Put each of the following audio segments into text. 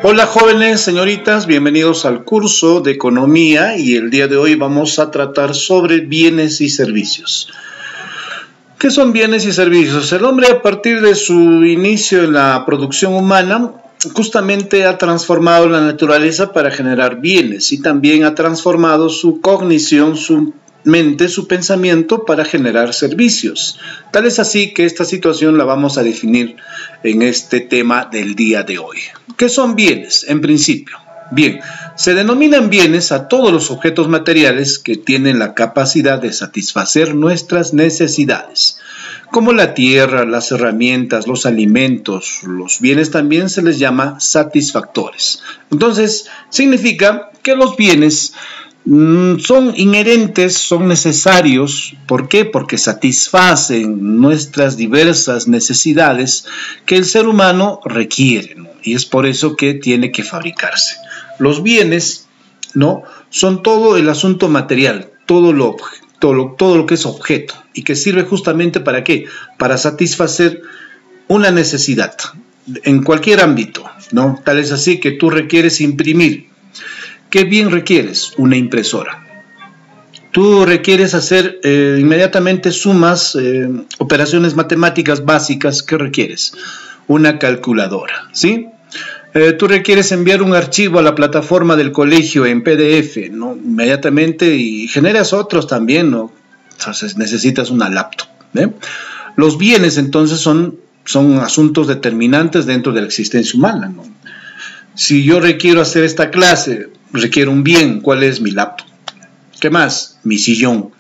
Hola jóvenes, señoritas, bienvenidos al curso de Economía y el día de hoy vamos a tratar sobre bienes y servicios. ¿Qué son bienes y servicios? El hombre a partir de su inicio en la producción humana justamente ha transformado la naturaleza para generar bienes y también ha transformado su cognición, su mente, su pensamiento para generar servicios. Tal es así que esta situación la vamos a definir en este tema del día de hoy. ¿Qué son bienes? En principio, bien, se denominan bienes a todos los objetos materiales que tienen la capacidad de satisfacer nuestras necesidades, como la tierra, las herramientas, los alimentos. Los bienes también se les llama satisfactores. Entonces, significa que los bienes son inherentes, son necesarios. ¿Por qué? Porque satisfacen nuestras diversas necesidades que el ser humano requiere, ¿no? Y es por eso que tiene que fabricarse. Los bienes, ¿no?, son todo el asunto material, todo lo que es objeto y que sirve justamente ¿para qué? Para satisfacer una necesidad en cualquier ámbito, ¿no? Tal es así que tú requieres imprimir. ¿Qué bien requieres? Una impresora. Tú requieres hacer inmediatamente sumas, operaciones matemáticas básicas. ¿Qué requieres? Una calculadora, ¿sí? Tú requieres enviar un archivo a la plataforma del colegio en PDF, ¿no? Inmediatamente, y generas otros también, ¿no? Entonces necesitas una laptop, ¿eh? Los bienes entonces son asuntos determinantes dentro de la existencia humana, ¿no? Si yo requiero hacer esta clase, requiero un bien. ¿Cuál es? Mi laptop. ¿Qué más? Mi sillón,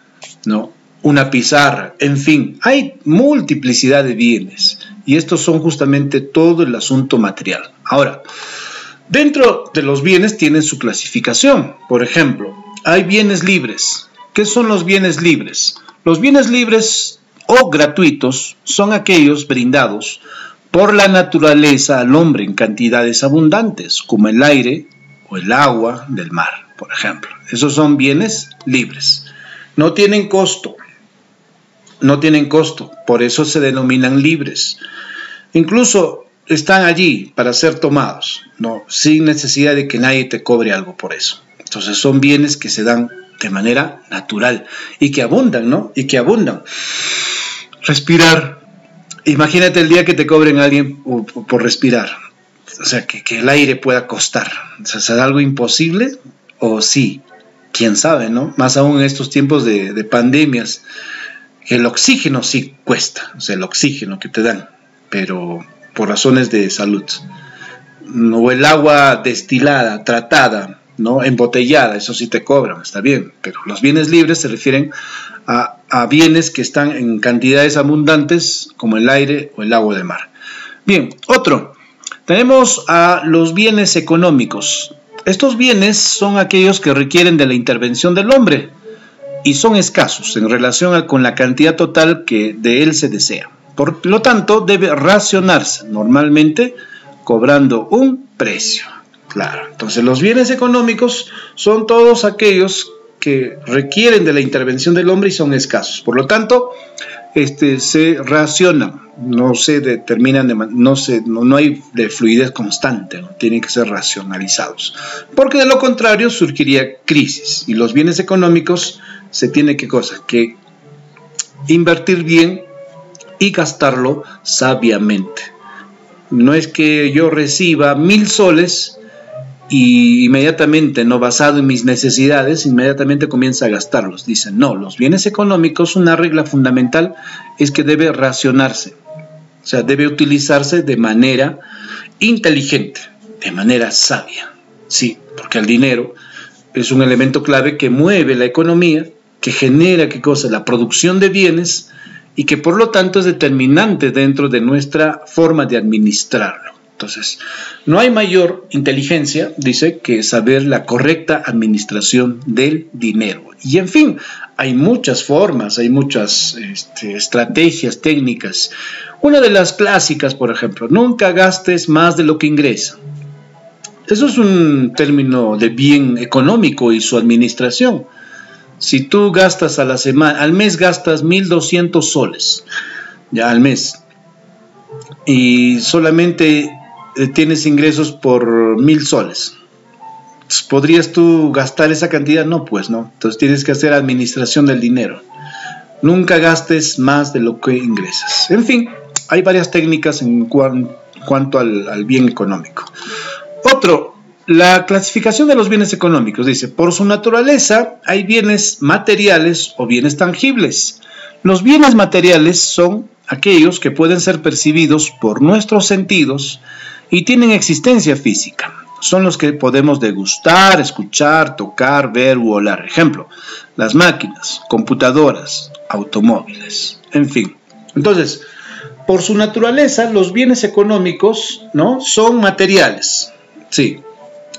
¿no? Una pizarra, en fin, hay multiplicidad de bienes y estos son justamente todo el asunto material. Ahora, dentro de los bienes tienen su clasificación. Por ejemplo, hay bienes libres. ¿Qué son los bienes libres? Los bienes libres o gratuitos son aquellos brindados por la naturaleza al hombre en cantidades abundantes, como el aire o el agua del mar, por ejemplo. Esos son bienes libres. No tienen costo. No tienen costo, por eso se denominan libres. Incluso están allí para ser tomados, ¿no?, sin necesidad de que nadie te cobre algo por eso. Entonces son bienes que se dan de manera natural y que abundan, ¿no? Y que abundan. Respirar. Imagínate el día que te cobren a alguien por respirar. O sea, que el aire pueda costar. O sea, ¿será algo imposible? O sí, quién sabe, ¿no? Más aún en estos tiempos de pandemias. El oxígeno sí cuesta, o sea, el oxígeno que te dan, pero por razones de salud. O el agua destilada, tratada, ¿no?, embotellada, eso sí te cobran, está bien, pero los bienes libres se refieren a bienes que están en cantidades abundantes, como el aire o el agua de mar. Bien, otro. Tenemos a los bienes económicos. Estos bienes son aquellos que requieren de la intervención del hombre y son escasos en relación con la cantidad total que de él se desea. Por lo tanto, debe racionarse, normalmente cobrando un precio. Claro, entonces los bienes económicos son todos aquellos que requieren de la intervención del hombre y son escasos. Por lo tanto, se racionan, no se determinan, no hay de fluidez constante, ¿no? Tienen que ser racionalizados. Porque de lo contrario surgiría crisis y los bienes económicos se tiene que invertir bien y gastarlo sabiamente. No es que yo reciba 1000 soles y inmediatamente, no basado en mis necesidades, inmediatamente comienza a gastarlos. Dicen, no, los bienes económicos, una regla fundamental es que debe racionarse. O sea, debe utilizarse de manera inteligente, de manera sabia. Sí, porque el dinero es un elemento clave que mueve la economía, que genera, ¿qué cosa?, la producción de bienes y que por lo tanto es determinante dentro de nuestra forma de administrarlo. Entonces, no hay mayor inteligencia, dice, que saber la correcta administración del dinero. Y en fin, hay muchas formas, hay muchas estrategias, técnicas. Una de las clásicas, por ejemplo, nunca gastes más de lo que ingresa. Eso es un término de bien económico y su administración. Si tú gastas a la semana, al mes gastas 1.200 soles, ya al mes, y solamente tienes ingresos por 1.000 soles. ¿Podrías tú gastar esa cantidad? No, pues no. Entonces tienes que hacer administración del dinero. Nunca gastes más de lo que ingresas. En fin, hay varias técnicas en cuanto al bien económico. Otro, la clasificación de los bienes económicos. Dice, por su naturaleza hay bienes materiales o bienes tangibles. Los bienes materiales son aquellos que pueden ser percibidos por nuestros sentidos y tienen existencia física. Son los que podemos degustar, escuchar, tocar, ver u oler. Ejemplo, las máquinas, computadoras, automóviles, en fin. Entonces, por su naturaleza, los bienes económicos, ¿no?, son materiales. Sí.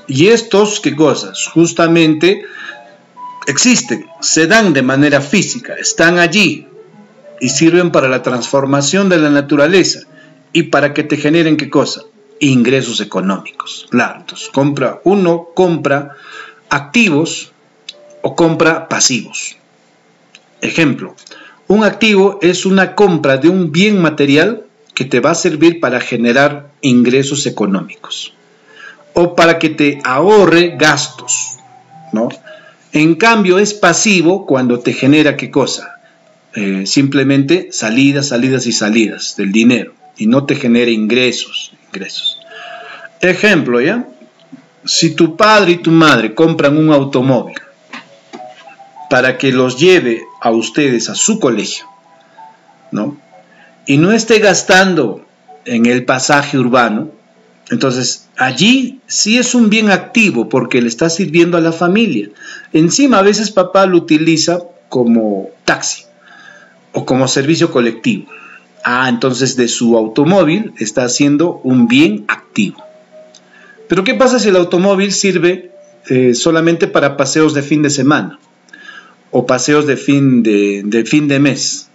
Y estos, ¿qué cosas? Justamente existen, se dan de manera física, están allí y sirven para la transformación de la naturaleza y para que te generen, ¿qué cosa? Ingresos económicos. Claro, entonces uno compra activos o compra pasivos. Ejemplo, un activo es una compra de un bien material que te va a servir para generar ingresos económicos o para que te ahorre gastos, ¿no? En cambio es pasivo cuando te genera, ¿qué cosa? Simplemente salidas y salidas del dinero y no te genera ingresos. Ejemplo, ¿ya? Si tu padre y tu madre compran un automóvil para que los lleve a ustedes a su colegio, ¿no?, y no esté gastando en el pasaje urbano, entonces allí sí es un bien activo porque le está sirviendo a la familia. Encima a veces papá lo utiliza como taxi o como servicio colectivo. Entonces de su automóvil está haciendo un bien activo. Pero ¿qué pasa si el automóvil sirve solamente para paseos de fin de semana o paseos de fin de mes?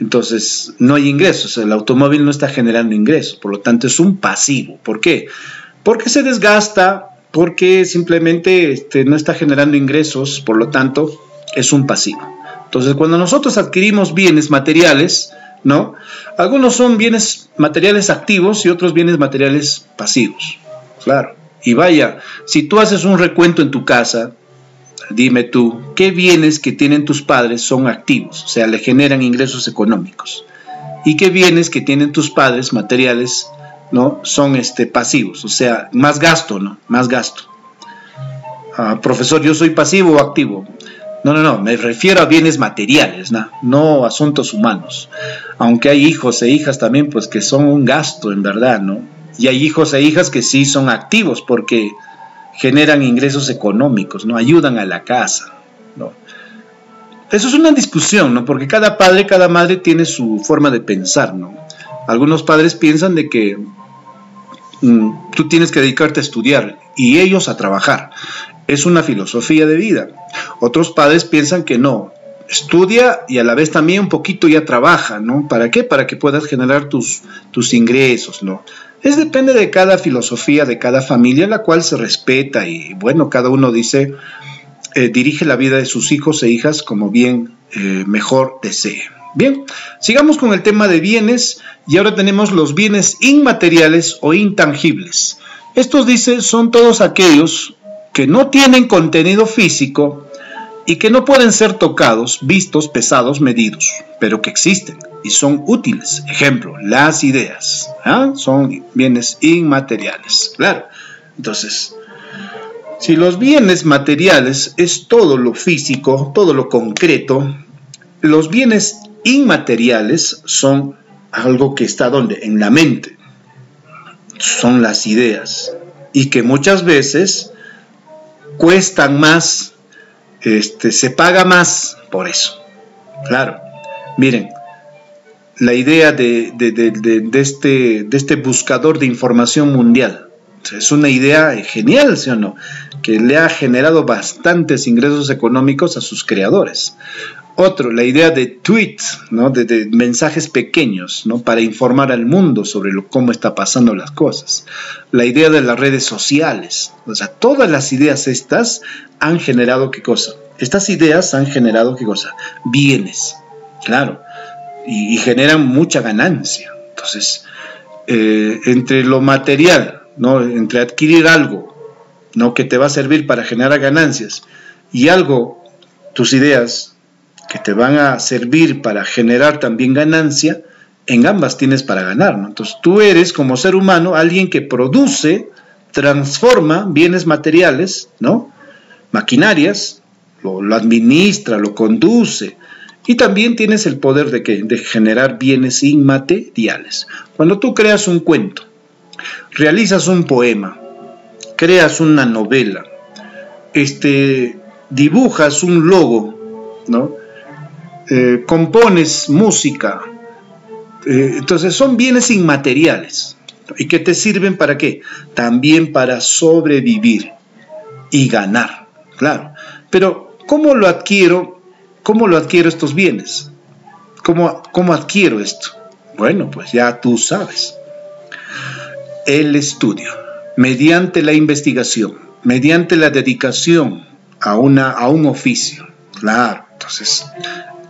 Entonces no hay ingresos, el automóvil no está generando ingresos, por lo tanto es un pasivo. ¿Por qué? Porque se desgasta, porque simplemente no está generando ingresos, por lo tanto es un pasivo. Entonces cuando nosotros adquirimos bienes materiales, ¿no?, algunos son bienes materiales activos y otros bienes materiales pasivos. Claro. Y vaya, si tú haces un recuento en tu casa, dime tú, ¿qué bienes que tienen tus padres son activos? O sea, le generan ingresos económicos. ¿Y qué bienes que tienen tus padres materiales, ¿no?, son pasivos? O sea, más gasto, ¿no? Más gasto. Profesor, ¿yo soy pasivo o activo? No, me refiero a bienes materiales, no asuntos humanos. Aunque hay hijos e hijas también, pues que son un gasto en verdad, ¿no? Y hay hijos e hijas que sí son activos porque generan ingresos económicos, ¿no? Ayudan a la casa, ¿no? Eso es una discusión, ¿no? Porque cada padre, cada madre tiene su forma de pensar, ¿no? Algunos padres piensan de que tú tienes que dedicarte a estudiar y ellos a trabajar. Es una filosofía de vida. Otros padres piensan que no, estudia y a la vez también un poquito ya trabaja, ¿no? ¿Para qué? Para que puedas generar tus ingresos, ¿no? Depende de cada filosofía, de cada familia, la cual se respeta y bueno, cada uno dice, dirige la vida de sus hijos e hijas como bien mejor desee. Bien, sigamos con el tema de bienes y ahora tenemos los bienes inmateriales o intangibles. Estos, dice, son todos aquellos que no tienen contenido físico y que no pueden ser tocados, vistos, pesados, medidos, pero que existen y son útiles. Ejemplo, las ideas, son bienes inmateriales. Claro, entonces, si los bienes materiales es todo lo físico, todo lo concreto, los bienes inmateriales son algo que está ¿dónde? En la mente. Son las ideas y que muchas veces cuestan más, se paga más por eso. Claro, miren, la idea de este buscador de información mundial es una idea genial, ¿sí o no? Que le ha generado bastantes ingresos económicos a sus creadores. Otro, la idea de tweets, ¿no? de mensajes pequeños, ¿no? Para informar al mundo sobre cómo está pasando las cosas. La idea de las redes sociales. O sea, todas las ideas estas han generado ¿qué cosa? Estas ideas han generado ¿qué cosa? Bienes, claro, y generan mucha ganancia. Entonces, entre lo material, ¿no? Entre adquirir algo, ¿no? Que te va a servir para generar ganancias y algo, tus ideas, que te van a servir para generar también ganancia, en ambas tienes para ganar, ¿no? Entonces tú eres como ser humano alguien que produce, transforma bienes materiales, ¿no? Maquinarias, lo administra, lo conduce, y también tienes el poder de generar bienes inmateriales. Cuando tú creas un cuento, realizas un poema, creas una novela, dibujas un logo, ¿no? Compones música, entonces son bienes inmateriales. ¿Y que te sirven para qué? También para sobrevivir y ganar, claro. Pero ¿cómo lo adquiero? ¿Cómo lo adquiero estos bienes? ¿Cómo adquiero esto? Bueno, pues ya tú sabes. El estudio, mediante la investigación, mediante la dedicación a un oficio, claro. Entonces,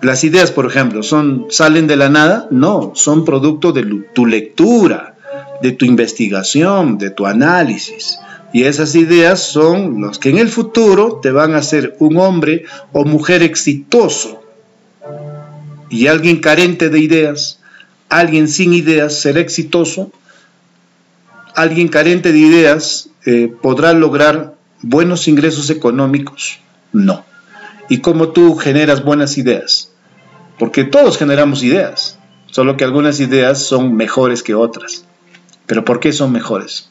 las ideas, por ejemplo, ¿salen de la nada? No, son producto de tu lectura, de tu investigación, de tu análisis. Y esas ideas son los que en el futuro te van a hacer un hombre o mujer exitoso. Y alguien carente de ideas, alguien sin ideas, será exitoso. Alguien carente de ideas podrá lograr buenos ingresos económicos. No. ¿Y cómo tú generas buenas ideas? Porque todos generamos ideas, solo que algunas ideas son mejores que otras. ¿Pero por qué son mejores?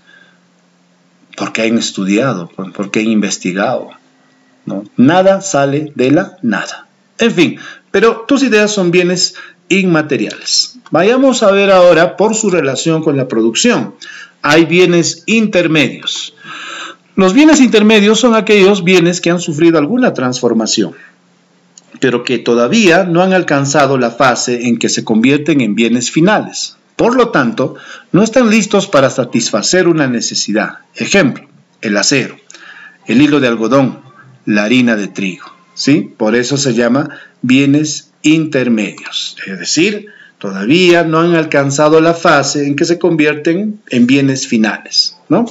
Porque han estudiado, porque han investigado, ¿no? Nada sale de la nada. En fin, pero tus ideas son bienes inmateriales. Vayamos a ver ahora por su relación con la producción. Hay bienes intermedios. Los bienes intermedios son aquellos bienes que han sufrido alguna transformación, pero que todavía no han alcanzado la fase en que se convierten en bienes finales. Por lo tanto, no están listos para satisfacer una necesidad. Ejemplo, el acero, el hilo de algodón, la harina de trigo, ¿sí? Por eso se llama bienes intermedios. Es decir, todavía no han alcanzado la fase en que se convierten en bienes finales, ¿no?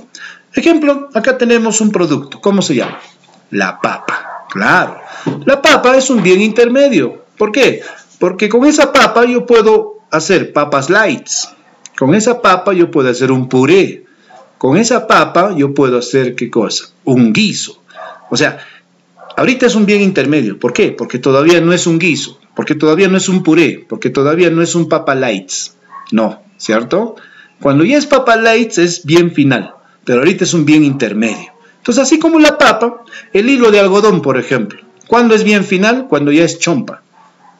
Ejemplo, acá tenemos un producto. ¿Cómo se llama? La papa. Claro, la papa es un bien intermedio. ¿Por qué? Porque con esa papa yo puedo hacer papas lights. Con esa papa yo puedo hacer un puré. Con esa papa yo puedo hacer, ¿qué cosa? Un guiso. O sea, ahorita es un bien intermedio. ¿Por qué? Porque todavía no es un guiso. Porque todavía no es un puré. Porque todavía no es un papa lights. No, ¿cierto? Cuando ya es papa lights es bien final. Pero ahorita es un bien intermedio. Entonces, así como la papa, el hilo de algodón, por ejemplo. ¿Cuándo es bien final? Cuando ya es chompa.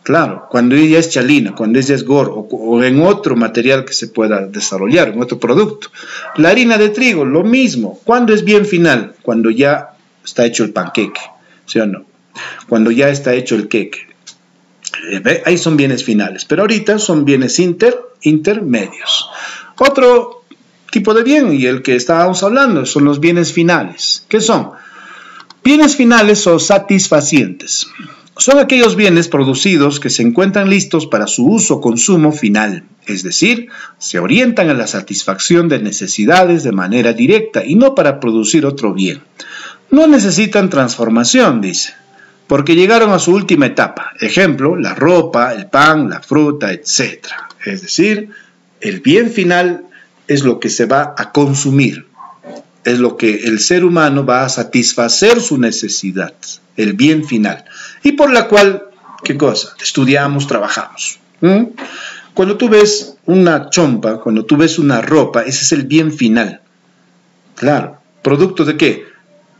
Claro, cuando ya es chalina, cuando ya es gor o en otro material que se pueda desarrollar, en otro producto. La harina de trigo, lo mismo. ¿Cuándo es bien final? Cuando ya está hecho el panqueque, ¿sí o no? Cuando ya está hecho el queque. Ahí son bienes finales, pero ahorita son bienes intermedios. Otro tipo de bien, y el que estábamos hablando, son los bienes finales. ¿Qué son? Bienes finales o satisfacientes. Son aquellos bienes producidos que se encuentran listos para su uso o consumo final, es decir, se orientan a la satisfacción de necesidades de manera directa y no para producir otro bien. No necesitan transformación, dice, porque llegaron a su última etapa. Ejemplo, la ropa, el pan, la fruta, etc. Es decir, el bien final es lo que se va a consumir, es lo que el ser humano va a satisfacer su necesidad, el bien final, y por la cual, ¿qué cosa? Estudiamos, trabajamos. Cuando tú ves una chompa, cuando tú ves una ropa, ese es el bien final. Claro, ¿producto de qué?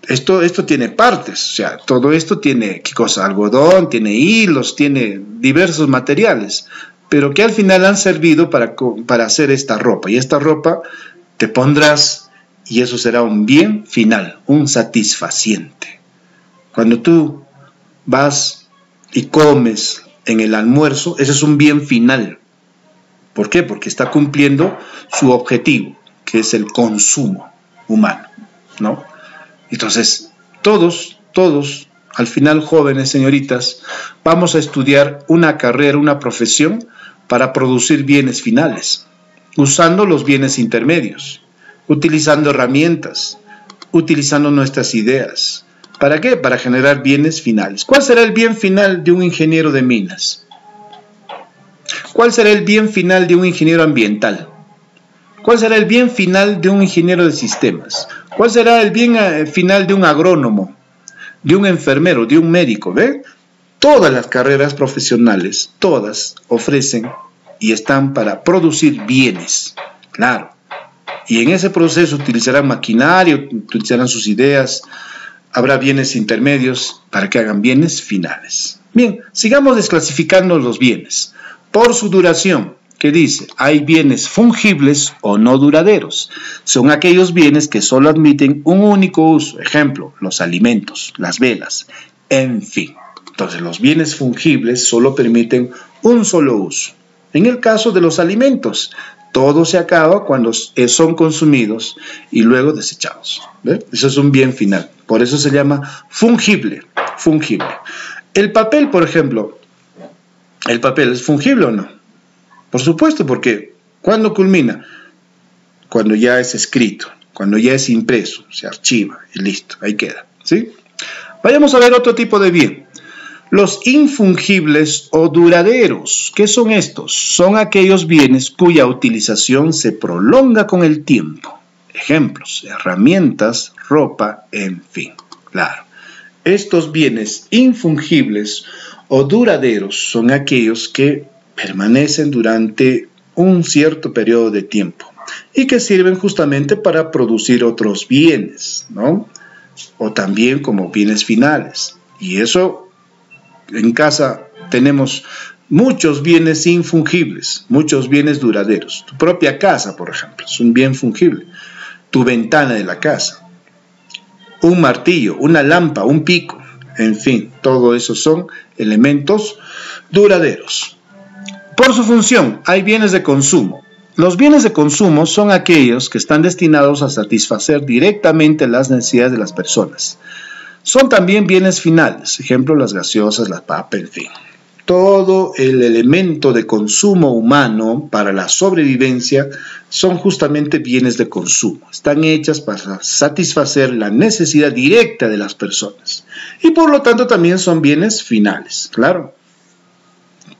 Esto tiene partes, o sea, todo esto tiene, ¿qué cosa? Algodón, tiene hilos, tiene diversos materiales, pero que al final han servido para hacer esta ropa, y esta ropa te pondrás, y eso será un bien final, un satisfaciente. Cuando tú vas y comes en el almuerzo, ese es un bien final. ¿Por qué? Porque está cumpliendo su objetivo, que es el consumo humano, ¿no? Entonces, todos, al final, jóvenes, señoritas, vamos a estudiar una carrera, una profesión para producir bienes finales, usando los bienes intermedios, utilizando herramientas, utilizando nuestras ideas. ¿Para qué? Para generar bienes finales. ¿Cuál será el bien final de un ingeniero de minas? ¿Cuál será el bien final de un ingeniero ambiental? ¿Cuál será el bien final de un ingeniero de sistemas? ¿Cuál será el bien final de un agrónomo, de un enfermero, de un médico? ¿Ve? Todas las carreras profesionales, todas ofrecen y están para producir bienes, claro. Y en ese proceso utilizarán maquinaria, utilizarán sus ideas, habrá bienes intermedios para que hagan bienes finales. Bien, sigamos desclasificando los bienes por su duración, que dice, hay bienes fungibles o no duraderos. Son aquellos bienes que solo admiten un único uso. Ejemplo, los alimentos, las velas, en fin. Entonces, los bienes fungibles solo permiten un solo uso. En el caso de los alimentos, todo se acaba cuando son consumidos y luego desechados. ¿Ve? Eso es un bien final. Por eso se llama fungible. Fungible. El papel, por ejemplo, ¿el papel es fungible o no? Por supuesto, porque ¿cuándo culmina? Cuando ya es escrito, cuando ya es impreso, se archiva y listo, ahí queda, ¿sí? Vayamos a ver otro tipo de bien. Los infungibles o duraderos. ¿Qué son estos? Son aquellos bienes cuya utilización se prolonga con el tiempo. Ejemplos, herramientas, ropa, en fin. Claro, estos bienes infungibles o duraderos son aquellos que permanecen durante un cierto periodo de tiempo y que sirven justamente para producir otros bienes, ¿no? O también como bienes finales. Y eso, en casa tenemos muchos bienes infungibles, muchos bienes duraderos. Tu propia casa, por ejemplo, es un bien fungible. Tu ventana de la casa, un martillo, una lámpara, un pico, en fin, todo eso son elementos duraderos. Por su función, hay bienes de consumo. Los bienes de consumo son aquellos que están destinados a satisfacer directamente las necesidades de las personas. Son también bienes finales, ejemplo, las gaseosas, las papas, en fin. Todo el elemento de consumo humano para la sobrevivencia son justamente bienes de consumo. Están hechas para satisfacer la necesidad directa de las personas. Y por lo tanto también son bienes finales, claro.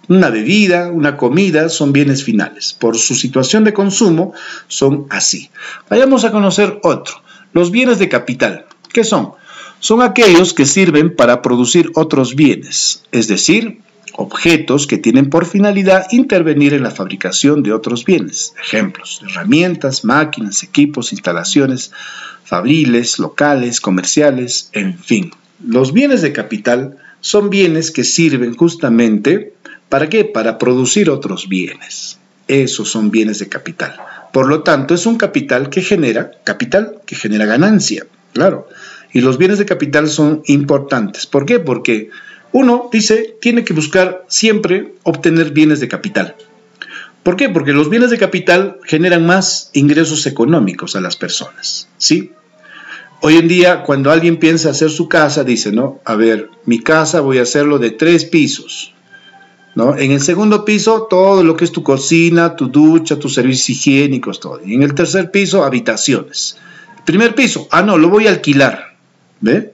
Una bebida, una comida son bienes finales. Por su situación de consumo son así. Vayamos a conocer otro. Los bienes de capital. ¿Qué son? Son aquellos que sirven para producir otros bienes, es decir, objetos que tienen por finalidad intervenir en la fabricación de otros bienes. Ejemplos, herramientas, máquinas, equipos, instalaciones, fabriles, locales, comerciales, en fin. Los bienes de capital son bienes que sirven justamente, ¿para qué? Para producir otros bienes. Esos son bienes de capital. Por lo tanto, es un capital que genera ganancia, claro. Y los bienes de capital son importantes. ¿Por qué? Porque uno dice, tiene que buscar siempre obtener bienes de capital. ¿Por qué? Porque los bienes de capital generan más ingresos económicos a las personas, ¿sí? Hoy en día, cuando alguien piensa hacer su casa, dice, ¿no? A ver, mi casa voy a hacerlo de 3 pisos, ¿no? En el segundo piso, todo lo que es tu cocina, tu ducha, tus servicios higiénicos, todo. Y en el tercer piso, habitaciones. Primer piso, no, lo voy a alquilar. ¿Ve?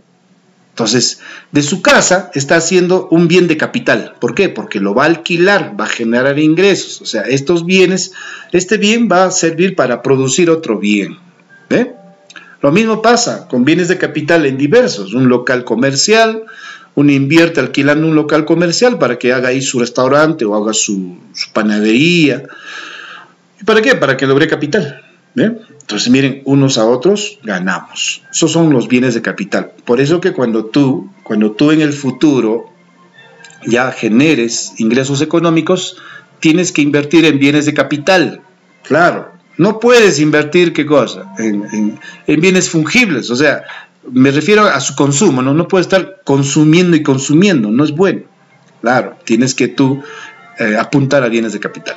Entonces, de su casa está haciendo un bien de capital. ¿Por qué? Porque lo va a alquilar, va a generar ingresos. O sea, estos bienes, este bien va a servir para producir otro bien. ¿Ve? Lo mismo pasa con bienes de capital en diversos. Un local comercial, uno invierte alquilando un local comercial para que haga ahí su restaurante o haga su panadería. ¿Y para qué? Para que logre capital. ¿Ve? Entonces, miren, unos a otros ganamos. Esos son los bienes de capital. Por eso que cuando tú en el futuro ya generes ingresos económicos, tienes que invertir en bienes de capital. Claro, no puedes invertir, ¿qué cosa? En bienes fungibles. O sea, me refiero a su consumo, ¿no? No puedes estar consumiendo y consumiendo, no es bueno. Claro, tienes que tú apuntar a bienes de capital.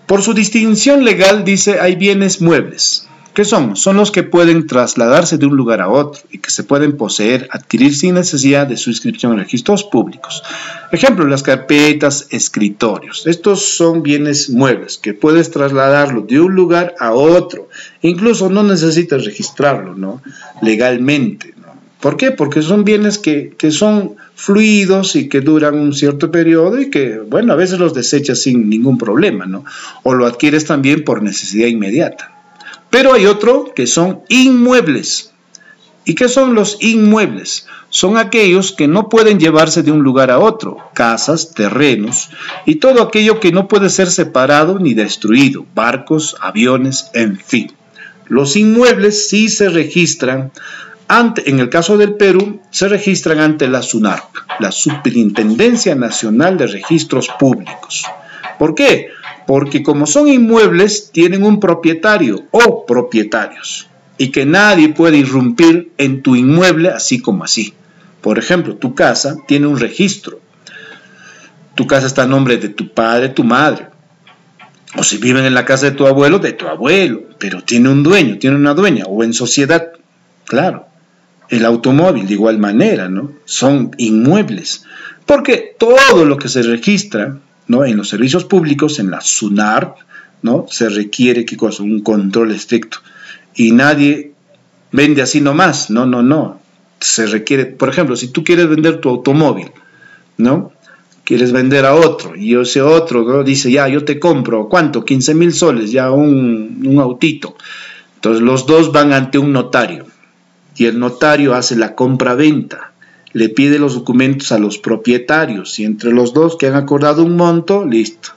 Por su distinción legal dice hay bienes muebles. ¿Qué son? Son los que pueden trasladarse de un lugar a otro y que se pueden poseer, adquirir sin necesidad de su inscripción en registros públicos. Ejemplo, las carpetas, escritorios. Estos son bienes muebles que puedes trasladarlo de un lugar a otro. Incluso no necesitas registrarlo, ¿no? Legalmente, ¿no? ¿Por qué? Porque son bienes que son fluidos y que duran un cierto periodo y que, bueno, a veces los desechas sin ningún problema, ¿no? O lo adquieres también por necesidad inmediata. Pero hay otro que son inmuebles. ¿Y qué son los inmuebles? Son aquellos que no pueden llevarse de un lugar a otro, casas, terrenos y todo aquello que no puede ser separado ni destruido, barcos, aviones, en fin. Los inmuebles sí se registran, en el caso del Perú, se registran ante la SUNARP, la Superintendencia Nacional de Registros Públicos. ¿Por qué? Porque como son inmuebles, tienen un propietario o propietarios y que nadie puede irrumpir en tu inmueble así como así. Por ejemplo, tu casa tiene un registro. Tu casa está a nombre de tu padre, tu madre. O si viven en la casa de tu abuelo, pero tiene un dueño, tiene una dueña, o en sociedad. Claro, el automóvil de igual manera, ¿no? Son inmuebles. Porque todo lo que se registra, ¿no?, en los servicios públicos, en la SUNARP, ¿no?, se requiere, ¿qué cosa? Un control estricto. Y nadie vende así nomás, no. Se requiere, por ejemplo, si tú quieres vender tu automóvil, ¿no?, quieres vender a otro, y ese otro, ¿no?, dice, ya, yo te compro, ¿cuánto? 15,000 soles, ya un autito. Entonces los dos van ante un notario, y el notario hace la compra-venta. Le pide los documentos a los propietarios y entre los dos que han acordado un monto, listo.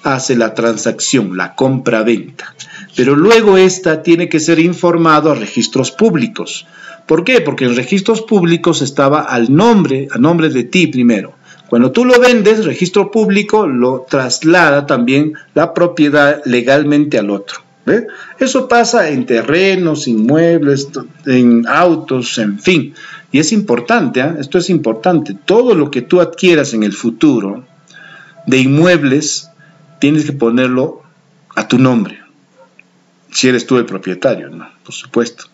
Hace la transacción, la compra-venta. Pero luego esta tiene que ser informado a registros públicos. ¿Por qué? Porque en registros públicos estaba a nombre de ti primero. Cuando tú lo vendes, registro público lo traslada también la propiedad legalmente al otro. ¿Ve? Eso pasa en terrenos, inmuebles, en autos, en fin. Y es importante, esto es importante, todo lo que tú adquieras en el futuro de inmuebles, tienes que ponerlo a tu nombre, si eres tú el propietario, ¿no? Por supuesto.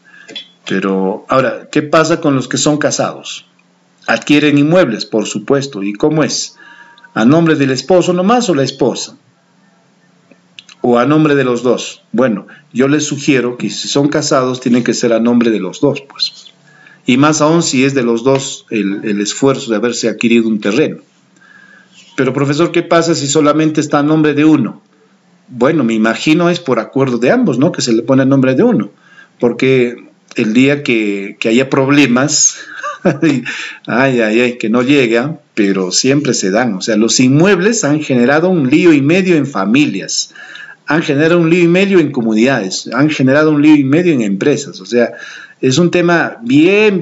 Pero ahora, ¿qué pasa con los que son casados? Adquieren inmuebles, por supuesto, ¿y cómo es? ¿A nombre del esposo nomás o la esposa? ¿O a nombre de los dos? Bueno, yo les sugiero que si son casados, tienen que ser a nombre de los dos, pues. Y más aún si es de los dos el esfuerzo de haberse adquirido un terreno. Pero profesor, ¿qué pasa si solamente está a nombre de uno? Bueno, me imagino es por acuerdo de ambos, ¿no?, que se le pone a nombre de uno. Porque el día que haya problemas, que no llega, pero siempre se dan. O sea, los inmuebles han generado un lío y medio en familias, han generado un lío y medio en comunidades, han generado un lío y medio en empresas. O sea, es un tema bien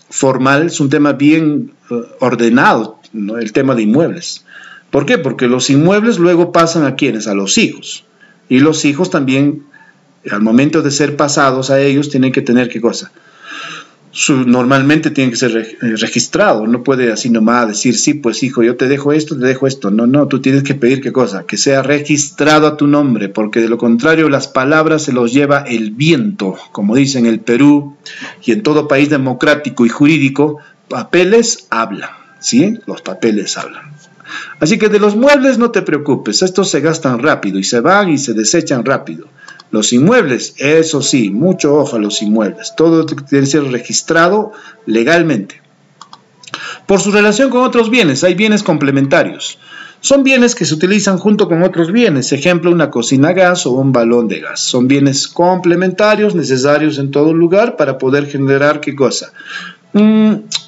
formal, es un tema bien ordenado, ¿no?, el tema de inmuebles. ¿Por qué? Porque los inmuebles luego pasan ¿a quiénes? A los hijos. Y los hijos también, al momento de ser pasados a ellos, tienen que tener ¿qué cosa? Normalmente tiene que ser registrado. No puede así nomás decir, sí, pues hijo, yo te dejo esto. No, tú tienes que pedir ¿qué cosa? Que sea registrado a tu nombre, porque de lo contrario las palabras se los lleva el viento, como dicen en el Perú y en todo país democrático y jurídico, papeles hablan, ¿sí? Los papeles hablan. Así que de los muebles no te preocupes, estos se gastan rápido y se van y se desechan rápido. Los inmuebles, eso sí, mucho ojo a los inmuebles, todo tiene que ser registrado legalmente. Por su relación con otros bienes, hay bienes complementarios. Son bienes que se utilizan junto con otros bienes, ejemplo, una cocina a gas o un balón de gas. Son bienes complementarios, necesarios en todo lugar para poder generar ¿qué cosa?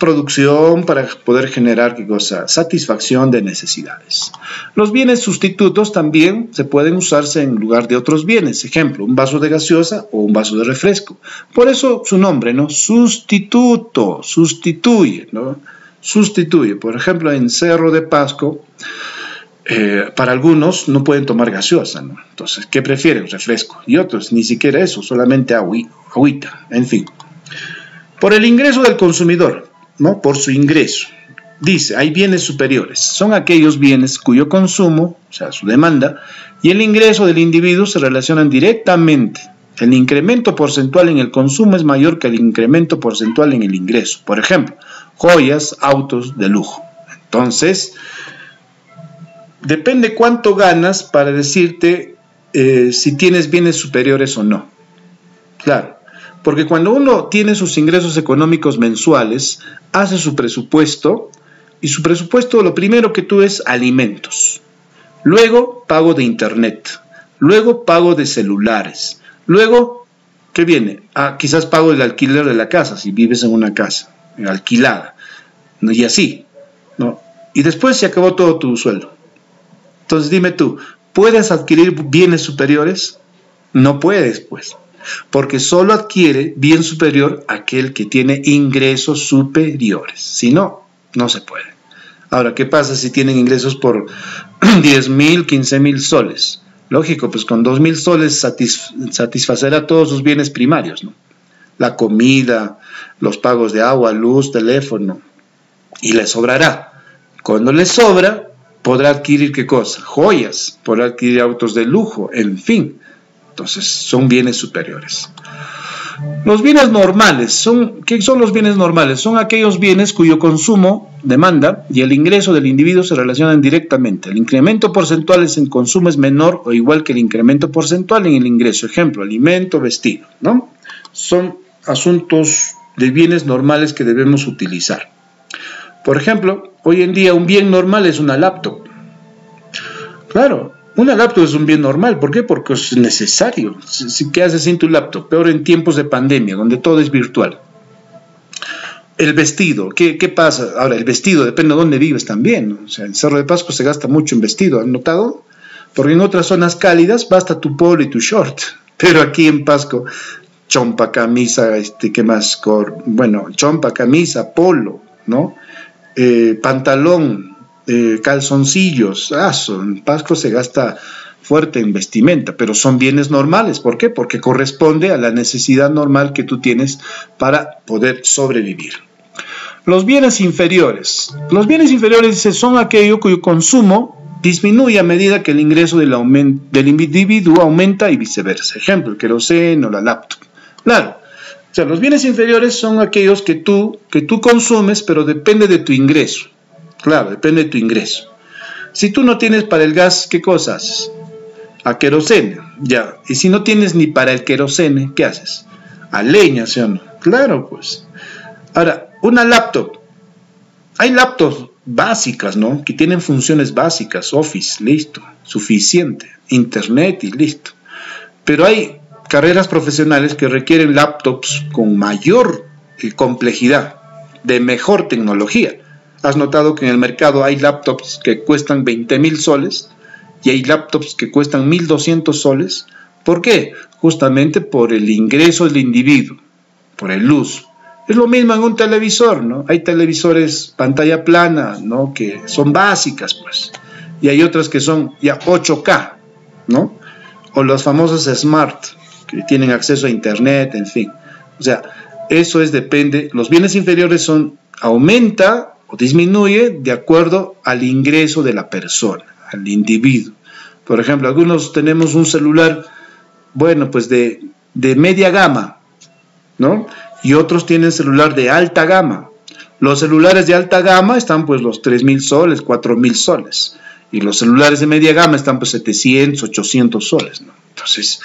Producción, para poder generar ¿qué cosa? Satisfacción de necesidades. Los bienes sustitutos también se pueden usarse en lugar de otros bienes, ejemplo, un vaso de gaseosa o un vaso de refresco. Por eso su nombre, ¿no? Sustituto, sustituye, ¿no? Sustituye. Por ejemplo, en Cerro de Pasco, para algunos no pueden tomar gaseosa, ¿no? Entonces, ¿qué prefieren? Refresco. Y otros, ni siquiera eso, solamente agüita, en fin. Por el ingreso del consumidor, ¿no? Por su ingreso. dice, hay bienes superiores. Son aquellos bienes cuyo consumo, o sea, su demanda, y el ingreso del individuo se relacionan directamente. El incremento porcentual en el consumo es mayor que el incremento porcentual en el ingreso. Por ejemplo, joyas, autos de lujo. Entonces, depende cuánto ganas para decirte si tienes bienes superiores o no. Claro, porque cuando uno tiene sus ingresos económicos mensuales, hace su presupuesto, y su presupuesto lo primero que tú es alimentos, luego pago de internet, luego pago de celulares, luego, ¿qué viene? Quizás pago el alquiler de la casa, si vives en una casa alquilada, ¿no? Y así, ¿no? Y después se acabó todo tu sueldo. Entonces dime tú, ¿puedes adquirir bienes superiores? No puedes, pues, porque solo adquiere bien superior aquel que tiene ingresos superiores. Si no, no se puede. Ahora, ¿qué pasa si tienen ingresos por 10.000, 15.000 soles? Lógico, pues con 2.000 soles satisfacerá todos sus bienes primarios, ¿no? La comida, los pagos de agua, luz, teléfono, y le sobrará. Cuando le sobra, podrá adquirir ¿qué cosa? Joyas, podrá adquirir autos de lujo, en fin. Entonces, son bienes superiores. Los bienes normales, ¿qué son los bienes normales? Son aquellos bienes cuyo consumo, demanda y el ingreso del individuo se relacionan directamente. El incremento porcentual en consumo es menor o igual que el incremento porcentual en el ingreso. Ejemplo, alimento, vestido, ¿no? Son asuntos de bienes normales que debemos utilizar. Por ejemplo, hoy en día un bien normal es una laptop. Claro, una laptop es un bien normal. ¿Por qué? Porque es necesario. ¿Qué haces sin tu laptop? Peor en tiempos de pandemia, donde todo es virtual. El vestido, ¿qué pasa? Ahora, el vestido depende de dónde vives también, ¿no? O sea, en Cerro de Pasco se gasta mucho en vestido, ¿han notado? Porque en otras zonas cálidas basta tu polo y tu short. Pero aquí en Pasco, chompa, camisa, ¿qué más? Bueno, chompa, camisa, polo, ¿no? Pantalón, calzoncillos, en Pasco se gasta fuerte en vestimenta, pero son bienes normales. ¿Por qué? Porque corresponde a la necesidad normal que tú tienes para poder sobrevivir. Los bienes inferiores. Los bienes inferiores son aquellos cuyo consumo disminuye a medida que el ingreso del individuo aumenta y viceversa. Ejemplo, el queroseno, la laptop. Claro. O sea, los bienes inferiores son aquellos que tú consumes, pero depende de tu ingreso. Claro, depende de tu ingreso. Si tú no tienes para el gas, ¿qué cosa haces? A queroseno, ya. Y si no tienes ni para el queroseno, ¿qué haces? A leña, ¿sí o no? Claro, pues. Ahora, una laptop. Hay laptops básicas, ¿no? Que tienen funciones básicas, Office, listo, suficiente, Internet y listo. Pero hay carreras profesionales que requieren laptops con mayor complejidad, de mejor tecnología. ¿Has notado que en el mercado hay laptops que cuestan 20.000 soles y hay laptops que cuestan 1.200 soles? ¿Por qué? Justamente por el ingreso del individuo, por el uso. Es lo mismo en un televisor, ¿no? Hay televisores pantalla plana, ¿no? Que son básicas, pues. Y hay otras que son ya 8K, ¿no? O los famosos Smart, que tienen acceso a Internet, en fin. O sea, eso depende. Los bienes inferiores aumenta o disminuye de acuerdo al ingreso de la persona, al individuo. Por ejemplo, algunos tenemos un celular, bueno, pues de media gama, ¿no? Y otros tienen celular de alta gama. Los celulares de alta gama están pues los 3.000 soles, 4.000 soles. Y los celulares de media gama están pues 700, 800 soles, ¿no? Entonces,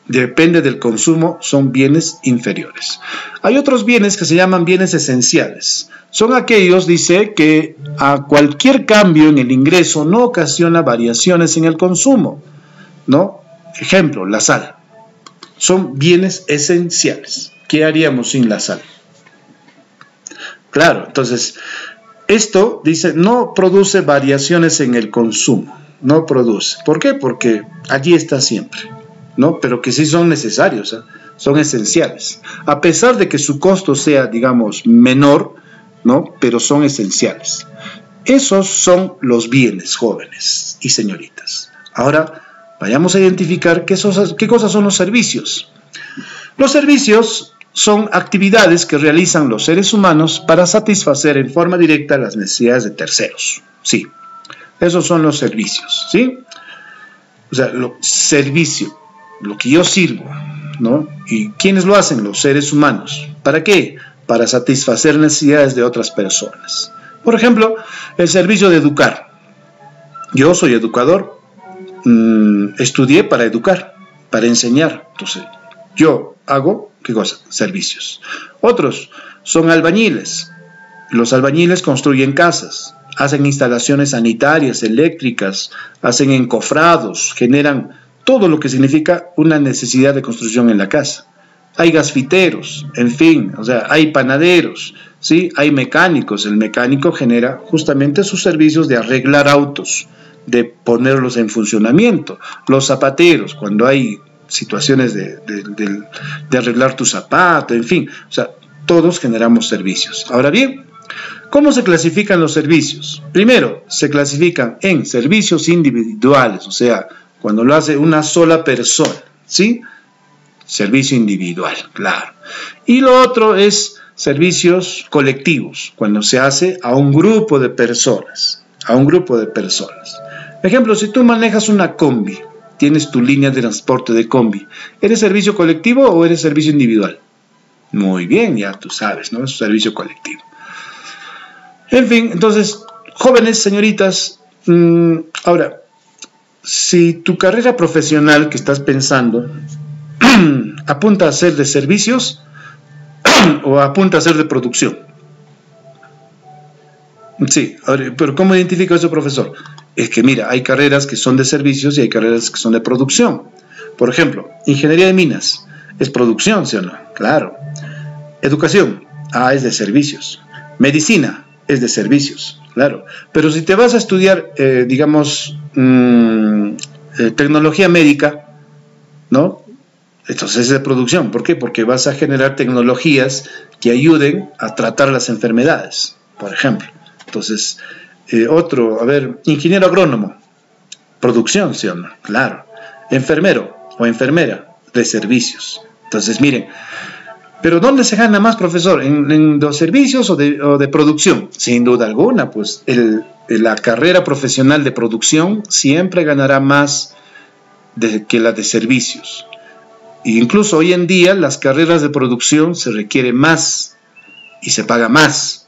depende del consumo, son bienes inferiores. Hay otros bienes que se llaman bienes esenciales. Son aquellos, dice, que a cualquier cambio en el ingreso no ocasiona variaciones en el consumo, ¿no? Ejemplo, la sal. Son bienes esenciales. ¿Qué haríamos sin la sal? Claro, entonces, esto, dice, no produce variaciones en el consumo. No produce. ¿Por qué? Porque allí está siempre, ¿no? Pero que sí son necesarios, ¿eh? Son esenciales. A pesar de que su costo sea, digamos, menor, ¿no? Pero son esenciales. Esos son los bienes, jóvenes y señoritas. Ahora, vayamos a identificar qué cosas son los servicios. Los servicios son actividades que realizan los seres humanos para satisfacer en forma directa las necesidades de terceros. Sí, esos son los servicios, ¿sí? O sea, servicio, lo que yo sirvo, ¿no? ¿Y quiénes lo hacen? Los seres humanos. ¿Para qué? Para satisfacer necesidades de otras personas. Por ejemplo, el servicio de educar. Yo soy educador, estudié para educar, para enseñar. Entonces, yo hago, ¿qué cosa? Servicios. Otros son albañiles. Los albañiles construyen casas, hacen instalaciones sanitarias, eléctricas, hacen encofrados, generan todo lo que significa una necesidad de construcción en la casa. Hay gasfiteros, en fin, o sea, hay panaderos, ¿sí? Hay mecánicos. El mecánico genera justamente sus servicios de arreglar autos, de ponerlos en funcionamiento. Los zapateros, cuando hay situaciones de arreglar tu zapato, en fin, o sea, todos generamos servicios. Ahora bien, ¿cómo se clasifican los servicios? Primero, se clasifican en servicios individuales, o sea, cuando lo hace una sola persona, ¿sí? Servicio individual, claro. Y lo otro es servicios colectivos, cuando se hace a un grupo de personas, Ejemplo, si tú manejas una combi, tienes tu línea de transporte de combi, ¿eres servicio colectivo o eres servicio individual? Muy bien, ya tú sabes, ¿no? Es un servicio colectivo. En fin, entonces, jóvenes, señoritas, ahora, si tu carrera profesional que estás pensando apunta a ser de servicios o apunta a ser de producción. Sí, pero ¿cómo identifico eso, profesor? Es que mira, hay carreras que son de servicios y hay carreras que son de producción. Por ejemplo, ingeniería de minas, ¿es producción, sí o no? Claro. Educación, es de servicios. Medicina, es de servicios, claro. Pero si te vas a estudiar, tecnología médica, ¿no? Entonces es de producción. ¿Por qué? Porque vas a generar tecnologías que ayuden a tratar las enfermedades, por ejemplo. Entonces, ingeniero agrónomo, producción, ¿sí o no? Claro. Enfermero o enfermera, de servicios. Entonces, miren, ¿pero dónde se gana más, profesor? ¿En los servicios o de producción? Sin duda alguna, pues la carrera profesional de producción siempre ganará más que la de servicios. E incluso hoy en día las carreras de producción se requiere más y se paga más.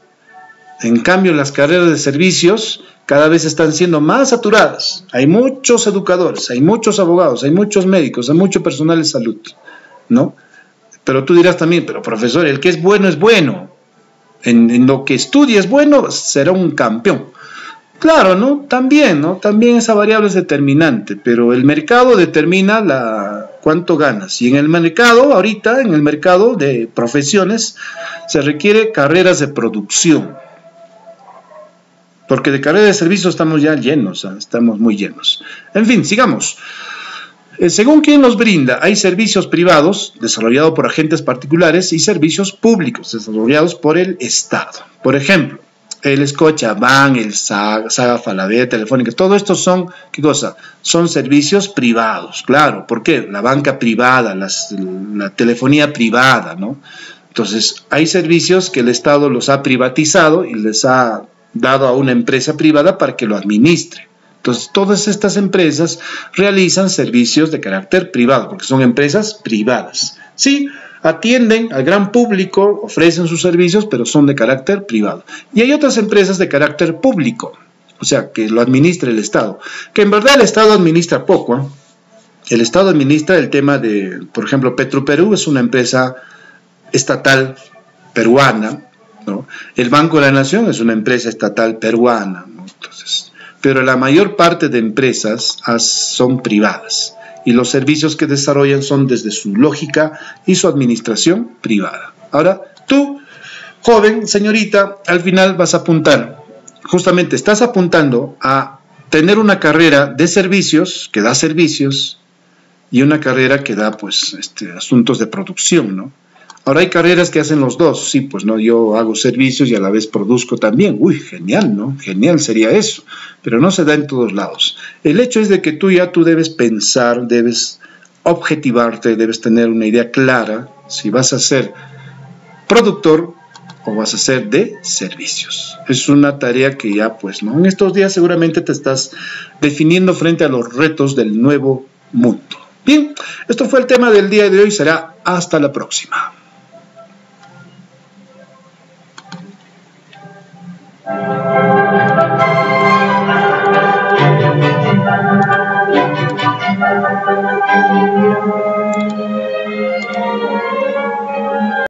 En cambio, las carreras de servicios cada vez están siendo más saturadas. Hay muchos educadores, hay muchos abogados, hay muchos médicos, hay mucho personal de salud, ¿no? Pero tú dirás también, pero profesor, el que es bueno es bueno. En lo que estudie es bueno, será un campeón. Claro, ¿no? También, ¿no? También esa variable es determinante, pero el mercado determina cuánto ganas. Y en el mercado, ahorita, en el mercado de profesiones, se requiere carreras de producción. Porque de carrera de servicio estamos ya llenos, estamos muy llenos. En fin, sigamos. Según quien los brinda, hay servicios privados desarrollados por agentes particulares y servicios públicos desarrollados por el Estado. Por ejemplo, el Scotiabank, el Saga Falabella, Telefónica, todo esto son, ¿qué cosa? Son servicios privados, claro. ¿Por qué? La banca privada, la telefonía privada, ¿no? Entonces, hay servicios que el Estado los ha privatizado y les ha dado a una empresa privada para que lo administre. Entonces, todas estas empresas realizan servicios de carácter privado, porque son empresas privadas. Sí, atienden al gran público, ofrecen sus servicios, pero son de carácter privado. Y hay otras empresas de carácter público, o sea, que lo administra el Estado, que en verdad el Estado administra poco, ¿eh? El Estado administra el tema de, por ejemplo, Petroperú es una empresa estatal peruana, ¿no? El Banco de la Nación es una empresa estatal peruana, ¿no? Entonces, pero la mayor parte de empresas son privadas y los servicios que desarrollan son desde su lógica y su administración privada. Ahora, tú, joven, señorita, al final vas a apuntar, justamente estás apuntando a tener una carrera de servicios, que da servicios, y una carrera que da, pues, asuntos de producción, ¿no? Ahora hay carreras que hacen los dos, sí, pues no, yo hago servicios y a la vez produzco también. Uy, genial, ¿no? Genial sería eso, pero no se da en todos lados. El hecho es de que tú debes pensar, debes objetivarte, debes tener una idea clara. Si vas a hacer productor o vas a ser de servicios. Es una tarea que ya pues no, en estos días seguramente te estás definiendo frente a los retos del nuevo mundo. Bien, esto fue el tema del día de hoy, será hasta la próxima.